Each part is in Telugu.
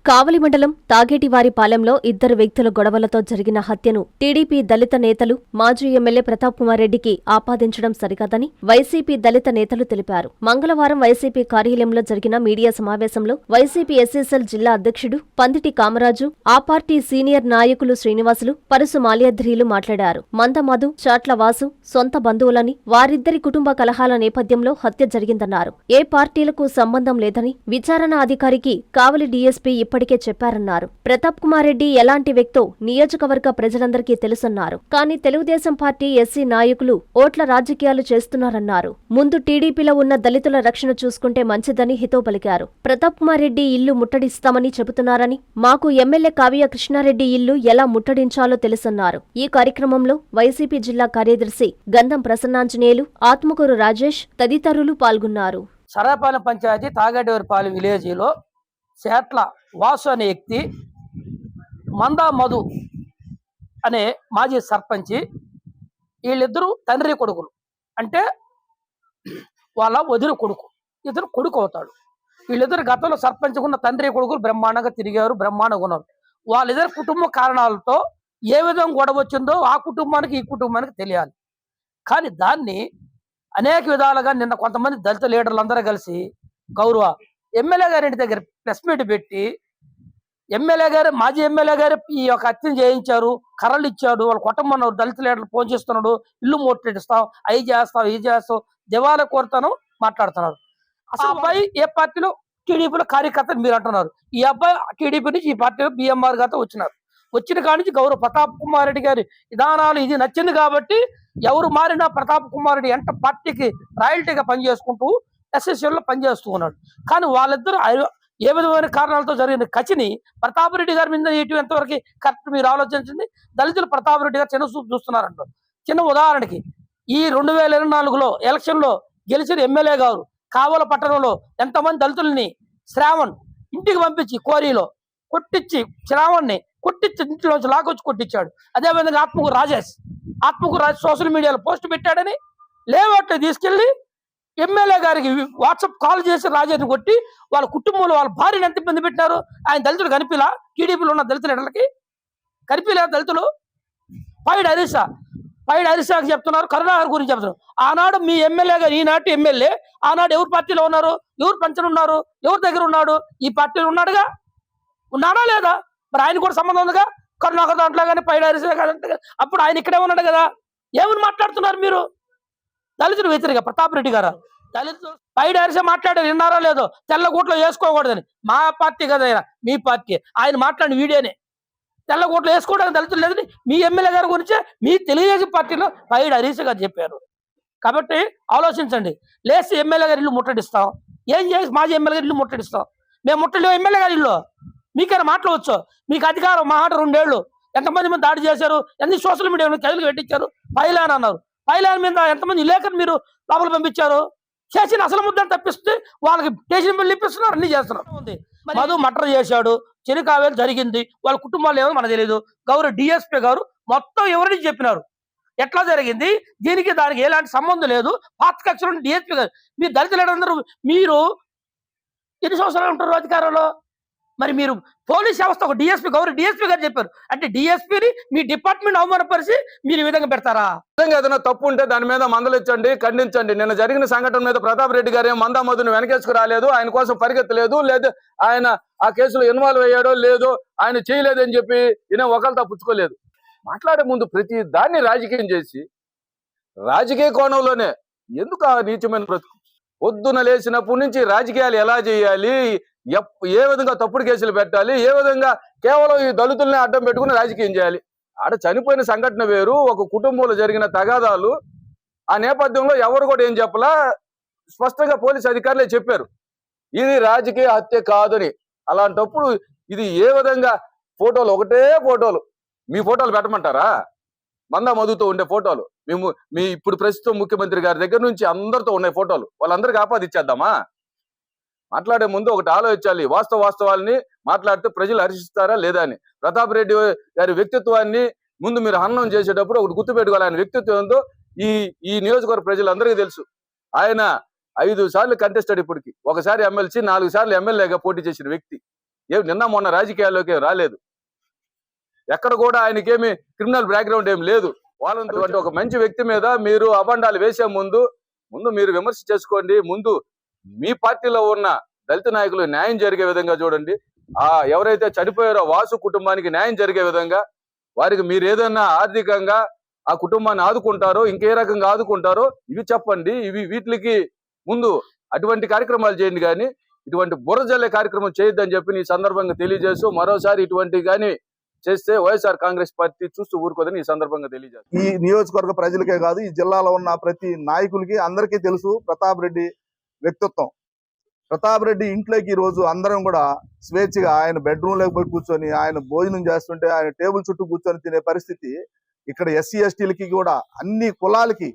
కావలి మండలం తాగేటివారిపాలెంలో ఇద్దరు వ్యక్తుల గొడవలతో జరిగిన హత్యను టీడీపీ దళిత నేతలు మాజీ ఎమ్మెల్యే ప్రతాప్ కుమార్ రెడ్డికి ఆపాదించడం సరికాదని వైసీపీ దళిత నేతలు తెలిపారు. మంగళవారం వైసీపీ కార్యాలయంలో జరిగిన మీడియా సమావేశంలో వైసీపీ ఎస్ఎస్ఎల్ జిల్లా అధ్యక్షుడు పందిటి కామరాజు, ఆ పార్టీ సీనియర్ నాయకులు శ్రీనివాసులు, పరుసు మాల్యాద్రిలు మాట్లాడారు. మంద మధు, చాట్ల వాసు సొంత బంధువులని, వారిద్దరి కుటుంబ కలహాల నేపథ్యంలో హత్య జరిగిందన్నారు. ఏ పార్టీలకు సంబంధం లేదని విచారణ అధికారికి కావలి డీఎస్పీ ఇప్పటికే చెప్పారన్నారు. ప్రతాప్ కుమార్ రెడ్డి ఎలాంటి వ్యక్తో నియోజకవర్గ ప్రజలందరికీ తెలుసన్నారు. కానీ తెలుగుదేశం పార్టీ ఎస్సీ నాయకులు ఓట్ల రాజకీయాలు చేస్తున్నారన్నారు. ముందు టీడీపీలో ఉన్న దళితుల రక్షణ చూసుకుంటే మంచిదని హితవు పలికారు. ప్రతాప్ కుమార్ రెడ్డి ఇల్లు ముట్టడిస్తామని చెబుతున్నారని, మాకు ఎమ్మెల్యే కావ్య కృష్ణారెడ్డి ఇల్లు ఎలా ముట్టడించాలో తెలుసన్నారు. ఈ కార్యక్రమంలో వైసీపీ జిల్లా కార్యదర్శి గంధం ప్రసన్నాంజనేయులు, ఆత్మకూరు రాజేష్ తదితరులు పాల్గొన్నారు. సరాపాలెం పంచాయతీ తాగేటివారిపాలెం విలేజ్లో చేట్ల వాసు అనే వ్యక్తి, మందా మధు అనే మాజీ సర్పంచి, వీళ్ళిద్దరూ తండ్రి కొడుకులు. అంటే వాళ్ళ వదిన కొడుకు, ఇద్దరు కొడుకు అవుతాడు. వీళ్ళిద్దరు గతంలో సర్పంచ్ ఉన్న తండ్రి కొడుకులు బ్రహ్మాండంగా తిరిగారు, బ్రహ్మాండంగా ఉన్నారు. వాళ్ళిద్దరు కుటుంబ కారణాలతో ఏ విధంగా గొడవ వచ్చిందో ఆ కుటుంబానికి ఈ కుటుంబానికి తెలియాలి. కానీ దాన్ని అనేక విధాలుగా నిన్న కొంతమంది దళిత లీడర్లు అందరూ కలిసి గౌరవ ఎమ్మెల్యే గారి దగ్గర ప్రెస్ మీట్ పెట్టి, ఎమ్మెల్యే గారు, మాజీ ఎమ్మెల్యే గారు ఈ యొక్క హత్యను చేయించారు, కర్రలు ఇచ్చాడు, వాళ్ళు కొట్టమన్నారు, దళిత లీడర్లు ఫోన్ చేస్తున్నాడు, ఇల్లు ముట్టడిస్తాం, అవి చేస్తాం, ఇది చేస్తాం, దివాలా కోరుతాను మాట్లాడుతున్నారు. అసలు అబ్బాయి ఏ పార్టీలో? టీడీపీలో కార్యకర్త మీరు అంటున్నారు. ఈ అబ్బాయి టీడీపీ నుంచి ఈ పార్టీలో బిఎంఆర్ గారితో వచ్చినారు. వచ్చిన కాడి నుంచి గౌరవ ప్రతాప్ కుమార్ రెడ్డి గారి విధానాలు ఇది నచ్చింది కాబట్టి ఎవరు మారినా ప్రతాప్ కుమార్ రెడ్డి ఎంట పార్టీకి రాయల్టీగా పనిచేసుకుంటూ ఎస్ఎస్ఎల్లో పనిచేస్తూ ఉన్నాడు. కానీ వాళ్ళిద్దరూ ఏ విధమైన కారణాలతో జరిగిన కచిని ప్రతాప్ రెడ్డి గారి మీద ఇటు ఎంతవరకు కరెక్ట్ మీరు ఆలోచించండి. దళితులు ప్రతాప్ రెడ్డి గారు చిన్న చూపు చూస్తున్నారంట. చిన్న ఉదాహరణకి ఈ 2024లో ఎలక్షన్లో గెలిచిన ఎమ్మెల్యే గారు కావల పట్టణంలో ఎంతమంది దళితుల్ని శ్రావణ్ ఇంటికి పంపించి కోరీలో కొట్టించి, శ్రావణ్ని కొట్టించి ఇంట్లోంచి లాకొచ్చి కొట్టించాడు. అదేవిధంగా ఆత్మకూరు రాజేష్ సోషల్ మీడియాలో పోస్ట్ పెట్టాడని లేవట్లు తీసుకెళ్లి ఎమ్మెల్యే గారికి వాట్సాప్ కాల్ చేసి రాజేని కొట్టి వాళ్ళ కుటుంబంలో వాళ్ళ భార్యను ఎంత ఇబ్బంది పెట్టినారు. ఆయన దళితులు కనిపిలా? టీడీపీలో ఉన్న దళితుల ఎడలకి కనిపిలే దళితులు. పైడి హరీషాకి చెప్తున్నారు, కరుణాకర్ గురించి చెప్తున్నారు. ఆనాడు మీ ఎమ్మెల్యే గారు, ఈనాటి ఎమ్మెల్యే ఆనాడు ఎవరు పార్టీలో ఉన్నారు, ఎవరు పంచన ఉన్నారు, ఎవరి దగ్గర ఉన్నాడు? ఈ పార్టీలో ఉన్నాడుగా, ఉన్నాడా లేదా? మరి ఆయన కూడా సంబంధం ఉందిగా కరుణాకర్ దాంట్లో కానీ, పైడి హరీషా కానీ. అప్పుడు ఆయన ఇక్కడే ఉన్నాడు కదా. ఏమని మాట్లాడుతున్నారు మీరు? దళితులు వ్యతిరేక ప్రతాప్ రెడ్డి గారు దళితులు పైడి హరీషా మాట్లాడారు, విన్నారా లేదో? తెల్లగూట్లో వేసుకోకూడదని. మా పార్టీ కదా ఆయన, మీ పార్టీ. ఆయన మాట్లాడిన వీడియోనే తెల్లగూట్లో వేసుకోవడానికి దళితులు లేదని మీ ఎమ్మెల్యే గారి గురించే మీ తెలుగుదేశం పార్టీలో పైడి హరీషా గారు చెప్పారు. కాబట్టి ఆలోచించండి. లేసి ఎమ్మెల్యే గారి ఇల్లు ముట్టడిస్తాం, ఏం చేసి మాజీ ఎమ్మెల్యే గారి ఇల్లు ముట్టడిస్తాం? మేము ముట్టడి ఎమ్మెల్యే గారి ఇల్లు మీకైనా మాట్లాడవచ్చు. మీకు అధికారం, మా ఆట 2 ఏళ్ళు ఎంతమంది మీద దాడి చేశారు, ఎన్ని సోషల్ మీడియా కైలు పెట్టించారు, పైలాన్ అన్నారు. పైలాన్ మీద ఎంతమంది లేఖను మీరు లోపల పంపించారు? చేసిన అసలు ముద్దని తప్పిస్తే వాళ్ళకి స్టేషన్ బిల్లు ఇప్పిస్తున్నారు, అన్ని చేస్తున్నారు. మధు మటర్ చేశాడు, చెనికావేలు జరిగింది, వాళ్ళ కుటుంబాలు ఏమో మనకు తెలియదు. గౌరవ డిఎస్పీ గారు మొత్తం ఎవరిని చెప్పినారు, ఎట్లా జరిగింది, దీనికి దానికి ఎలాంటి సంబంధం లేదు. పాత కక్షలు డిఎస్పీ గారు, మీరు దళితులందరూ మీరు ఎన్ని సంవత్సరాలు ఉంటారు అధికారంలో? మరి మీరు పోలీస్ వ్యవస్థ ఒక డిఎస్పీ, గౌరవ డిఎస్పీ గారు చెప్పారు అంటే డిఎస్పీని మీ డిపార్ట్మెంట్ అవమానపరిచి మీరు ఈ విధంగా పెడతారా? ఏదైనా తప్పు ఉంటే దాని మీద మందలించండి, ఖండించండి. నిన్న జరిగిన సంఘటన మీద ప్రతాప్ రెడ్డి గారు మందా మధుని వెనకేసుకు రాలేదు, ఆయన కోసం పరిగెత్తలేదు, లేదు ఆయన ఆ కేసులో ఇన్వాల్వ్ అయ్యాడో లేదో, ఆయన చేయలేదని చెప్పి ఈయన ఒకళ్ళు తప్పించుకోలేదు. మాట్లాడే ముందు ప్రతి దాన్ని రాజకీయం చేసి రాజకీయ కోణంలోనే ఎందుకు ఆ నీచమైన బ్రతుకు? పొద్దున లేచినప్పటి నుంచి రాజకీయాలు ఎలా చేయాలి, ఏ విధంగా తప్పుడు కేసులు పెట్టాలి, ఏ విధంగా కేవలం ఈ దళితుల్ని అడ్డం పెట్టుకుని రాజకీయం చేయాలి. ఆడ చనిపోయిన సంఘటన వేరు, ఒక కుటుంబంలో జరిగిన తగాదాలు. ఆ నేపథ్యంలో ఎవరు కూడా ఏం చెప్పలా, స్పష్టంగా పోలీసు అధికారులే చెప్పారు ఇది రాజకీయ హత్య కాదని. అలాంటప్పుడు ఇది ఏ విధంగా ఫోటోలు, ఒకటే ఫోటోలు, మీ ఫోటోలు పెట్టమంటారా? మందా మధుతో ఉండే ఫోటోలు మేము మీ ఇప్పుడు ప్రస్తుతం ముఖ్యమంత్రి గారి దగ్గర నుంచి అందరితో ఉన్నాయి ఫోటోలు, వాళ్ళందరికీ ఆపాదించేద్దామా? మాట్లాడే ముందు ఒకటి ఆలోచించాలి. వాస్తవాల్ని మాట్లాడితే ప్రజలు హర్షిస్తారా లేదా అని. ప్రతాప్ రెడ్డి గారి వ్యక్తిత్వాన్ని ముందు మీరు హననం చేసేటప్పుడు ఒకటి గుర్తుపెట్టుకోవాలి. ఆయన వ్యక్తిత్వం ఏందో ఈ నియోజకవర్గ ప్రజలందరికీ తెలుసు. ఆయన 5 సార్లు కంటెస్టెడ్, ఇప్పటికి ఒకసారి ఎమ్మెల్సీ, 4 సార్లు ఎమ్మెల్యేగా పోటీ చేసిన వ్యక్తి. నిన్న మొన్న రాజకీయాల్లోకి రాలేదు. ఎక్కడ కూడా ఆయనకేమి క్రిమినల్ బ్యాక్గ్రౌండ్ ఏం లేదు. వాళ్ళంటే ఒక మంచి వ్యక్తి మీద మీరు అబండాలు వేసే ముందు మీరు విమర్శ చేసుకోండి. ముందు మీ పార్టీలో ఉన్న దళిత నాయకులు న్యాయం జరిగే విధంగా చూడండి. ఎవరైతే చనిపోయారో వాసు కుటుంబానికి న్యాయం జరిగే విధంగా వారికి మీరు ఏదైనా ఆర్థికంగా ఆ కుటుంబాన్ని ఆదుకుంటారో, ఇంకే రకంగా ఆదుకుంటారో ఇవి చెప్పండి. వీటికి ముందు అటువంటి కార్యక్రమాలు చేయండి, కానీ ఇటువంటి బుర్రజల్లే కార్యక్రమం చేయొద్దని చెప్పి ఈ సందర్భంగా తెలియజేస్తూ, మరోసారి ఇటువంటి కానీ చేస్తే వైఎస్ఆర్ కాంగ్రెస్ పార్టీ చూస్తూ ఊరుకోదని ఈ సందర్భంగా తెలియజేస్తారు. ఈ నియోజకవర్గ ప్రజలకే కాదు, ఈ జిల్లాలో ఉన్న ప్రతి నాయకులకి అందరికీ తెలుసు ప్రతాప్ రెడ్డి వ్యక్తిత్వం. ప్రతాప్ రెడ్డి ఇంట్లోకి ఈ రోజు అందరం కూడా స్వేచ్ఛగా ఆయన బెడ్రూమ్ లోకి పోయి కూర్చొని ఆయన భోజనం చేస్తుంటే ఆయన టేబుల్ చుట్టూ కూర్చొని తినే పరిస్థితి ఇక్కడ ఎస్సీ ఎస్టీలకి కూడా, అన్ని కులాలకి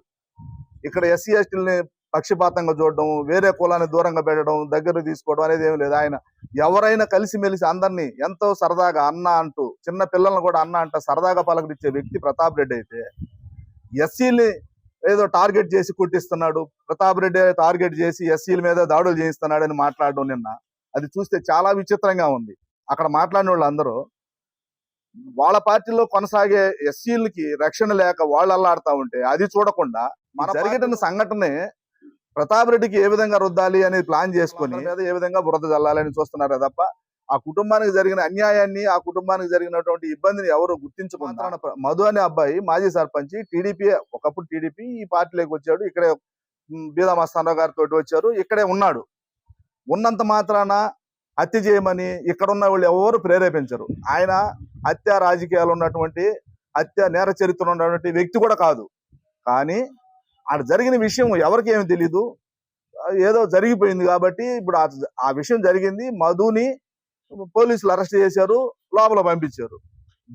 ఇక్కడ ఎస్సీ ఎస్టీలని పక్షపాతంగా చూడడం, వేరే కులాన్ని దూరంగా పెట్టడం, దగ్గర తీసుకోవడం అనేది ఏమి లేదు. ఆయన ఎవరైనా కలిసిమెలిసి అందరినీ ఎంతో సరదాగా అన్న అంటూ, చిన్న పిల్లలను కూడా అన్న అంట సరదాగా పలకరించే వ్యక్తి ప్రతాప్ రెడ్డి అయితే, ఎస్సీని ఏదో టార్గెట్ చేసి కొట్టిస్తున్నాడు, ప్రతాప్ రెడ్డి టార్గెట్ చేసి ఎస్సీల మీద దాడులు చేయిస్తున్నాడు అని మాట్లాడడం నిన్న అది చూస్తే చాలా విచిత్రంగా ఉంది. అక్కడ మాట్లాడిన వాళ్ళు అందరూ వాళ్ళ పార్టీలో కొనసాగే ఎస్సీలకి రక్షణ లేక వాళ్ళు అల్లాడుతూ ఉంటే అది చూడకుండా మన జరిగిన సంఘటనే ప్రతాప్ రెడ్డికి ఏ విధంగా రుద్దాలి అనేది ప్లాన్ చేసుకొని ఏ విధంగా బురద చల్లాలని చూస్తున్నారు తప్ప ఆ కుటుంబానికి జరిగిన అన్యాయాన్ని, ఆ కుటుంబానికి జరిగినటువంటి ఇబ్బందిని ఎవరు గుర్తించకుండా, మధు అనే అబ్బాయి మాజీ సర్పంచ్, టీడీపీ, ఒకప్పుడు టీడీపీ, ఈ పార్టీలోకి వచ్చాడు, ఇక్కడే బీదా మస్తానరావు గారితో వచ్చారు, ఇక్కడే ఉన్నాడు. ఉన్నంత మాత్రాన హత్య చేయమని ఇక్కడ ఉన్న వాళ్ళు ఎవరు ప్రేరేపించరు. ఆయన హత్య రాజకీయాలు ఉన్నటువంటి, హత్య నేర చరిత్ర ఉన్నటువంటి వ్యక్తి కూడా కాదు. కానీ ఆడ జరిగిన విషయం ఎవరికి ఏమి తెలీదు, ఏదో జరిగిపోయింది కాబట్టి ఇప్పుడు ఆ విషయం జరిగింది. మధుని పోలీసులు అరెస్ట్ చేశారు, లోపల పంపించారు.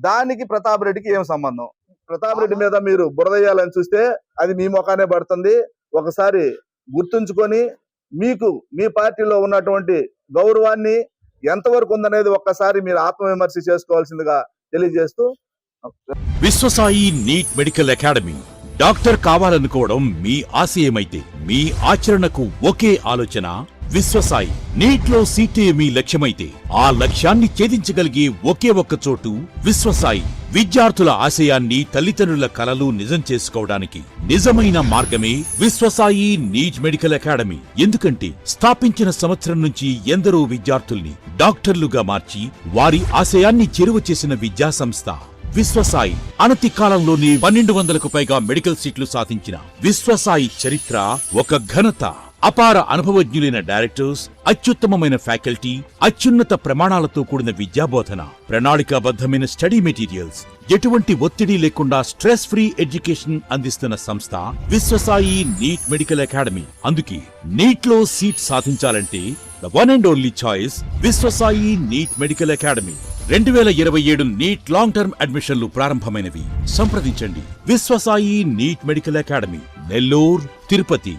దానికి ప్రతాప్ రెడ్డికి ఏం సంబంధం? ప్రతాప్ రెడ్డి మీద మీరు బురదయ్యాలని చూస్తే అది మీ ముఖానే పడుతుంది. ఒకసారి గుర్తుంచుకొని మీకు మీ పార్టీలో ఉన్నటువంటి గౌరవాన్ని ఎంతవరకు ఉందనేది ఒక్కసారి మీరు ఆత్మవిమర్శ చేసుకోవాల్సిందిగా తెలియజేస్తూ, Vishwasai NEET medical academy. Doctor కావాలనుకోవడం మీ ఆశయమైతే మీ ఆచరణకు ఒకే ఆలోచన విశ్వసాయి. నీట్ లో సీటే మీ లక్ష్యమైతే ఆ లక్ష్యాన్ని ఛేదించగలిగే ఒకే ఒక్క చోటు విశ్వసాయి. విద్యార్థుల ఆశయాన్ని, తల్లిదండ్రుల కలలు నిజం చేసుకోవడానికి నిజమైన మార్గమే విశ్వసాయి నీట్ మెడికల్ అకాడమీ. ఎందుకంటే స్థాపించిన సంవత్సరం నుంచి ఎందరో విద్యార్థుల్ని డాక్టర్లుగా మార్చి వారి ఆశయాన్ని చేరువ చేసిన విద్యా సంస్థ విశ్వసాయి. అనతి కాలంలోనే 1200కు పైగా మెడికల్ సీట్లు సాధించిన విశ్వసాయి చరిత్ర ఒక ఘనత. అపార అనుభవజ్ఞులైన డైరెక్టర్స్, అత్యుత్తమమైన ఫ్యాకల్టీ, అత్యున్నత ప్రమాణాలతో కూడిన విద్యాబోధన, ప్రణాళికాబద్ధమైన స్టడీ మెటీరియల్స్, ఎటువంటి ఒత్తిడి లేకుండా స్ట్రెస్ ఫ్రీ ఎడ్యుకేషన్ అందిస్తున్న సంస్థ విశ్వసాయి నీట్ మెడికల్ అకాడమీ. అందుకే నీట్ లో సీట్ సాధించాలంటే the one and only choice Viswasai NEET medical academy. 2027 NEET long term అడ్మిషన్లు ప్రారంభమైనవి. సంప్రదించండి Viswasai NEET medical academy, Nellore, Tirupati.